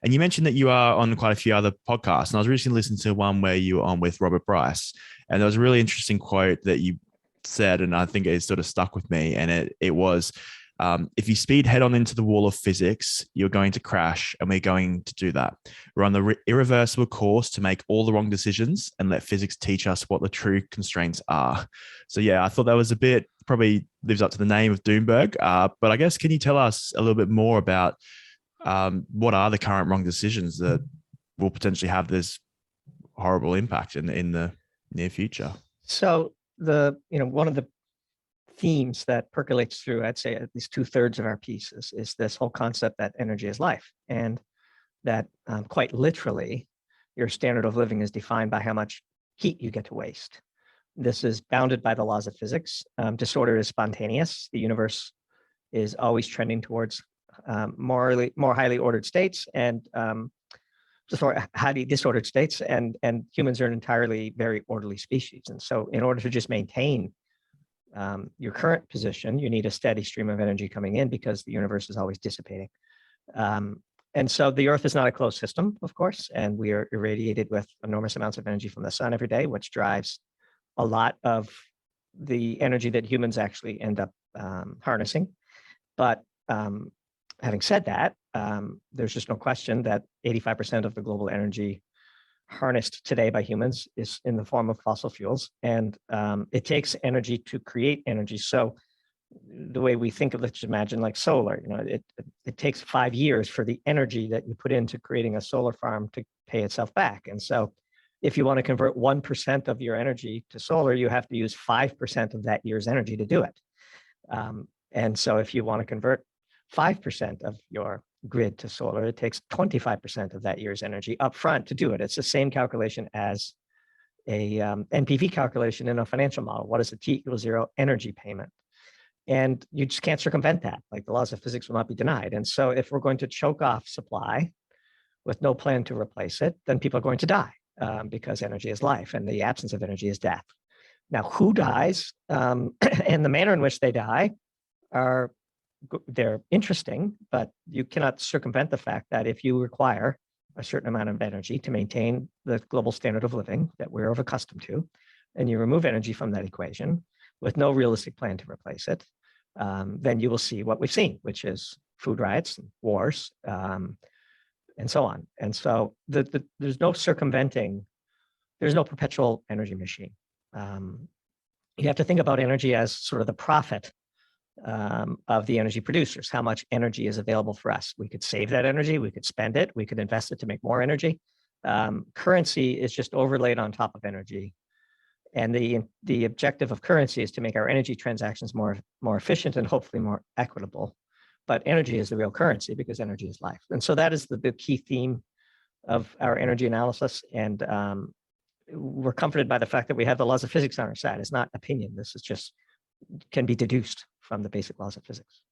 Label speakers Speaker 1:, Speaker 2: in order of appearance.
Speaker 1: And you mentioned that you are on quite a few other podcasts. And I was recently listening to one where you were on with Robert Bryce. And there was a really interesting quote that you said, and I think it sort of stuck with me. And it was, if you speed head on into the wall of physics, you're going to crash, and we're going to do that. We're on the irreversible course to make all the wrong decisions and let physics teach us what the true constraints are. So yeah, I thought that was a bit, probably lives up to the name of Doomberg. But I guess, can you tell us a little bit more about what are the current wrong decisions that will potentially have this horrible impact in the near future?
Speaker 2: So one of the themes that percolates through, I'd say at least 2/3 of our pieces, is this whole concept that energy is life, and that quite literally, your standard of living is defined by how much heat you get to waste. This is bounded by the laws of physics. Disorder is spontaneous. The universe is always trending towards more highly ordered states, and highly disordered states, and humans are an entirely very orderly species. And so in order to just maintain your current position, you need a steady stream of energy coming in, because the universe is always dissipating. And so the Earth is not a closed system, of course, and we are irradiated with enormous amounts of energy from the sun every day, which drives a lot of the energy that humans actually end up harnessing. But having said that, there's just no question that 85% of the global energy harnessed today by humans is in the form of fossil fuels, and it takes energy to create energy. So the way we think of, let's imagine like solar, it takes 5 years for the energy that you put into creating a solar farm to pay itself back. And so if you want to convert 1% of your energy to solar, you have to use 5% of that year's energy to do it. And so if you want to convert 5% of your grid to solar, it takes 25% of that year's energy upfront to do it. It's the same calculation as a NPV calculation in a financial model. What is a T=0 energy payment? And you just can't circumvent that. Like, the laws of physics will not be denied. And so if we're going to choke off supply with no plan to replace it, then people are going to die, because energy is life, and the absence of energy is death. Now, who dies and the manner in which they die they're interesting, but you cannot circumvent the fact that if you require a certain amount of energy to maintain the global standard of living that we're accustomed to, and you remove energy from that equation with no realistic plan to replace it, then you will see what we've seen, which is food riots, and wars, and so on. And so there's no circumventing, there's no perpetual energy machine. You have to think about energy as sort of the profit of the energy producers. How much energy is available for us? We could save that energy, we could spend it, we could invest it to make more energy. Currency is just overlaid on top of energy. And the objective of currency is to make our energy transactions more efficient and hopefully more equitable. But energy is the real currency, because energy is life. And so that is the key theme of our energy analysis. And we're comforted by the fact that we have the laws of physics on our side. It's not opinion. This is just can be deduced from the basic laws of physics.